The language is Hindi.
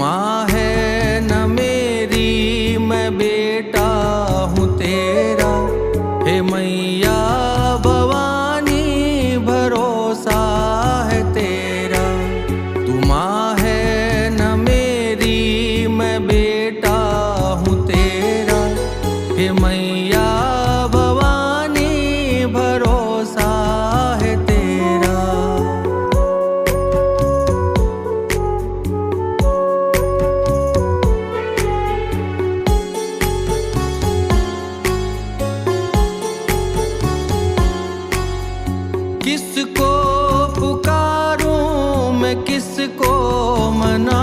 माँ है न मेरी, मैं बेटा हूँ तेरा। हे मैया भवानी भरोसा है तेरा। तू माँ है न मेरी, मैं बेटा हूँ तेरा। हे मैया भवानी भरोसा है तेरा। किसको पुकारूं मैं, किसको मना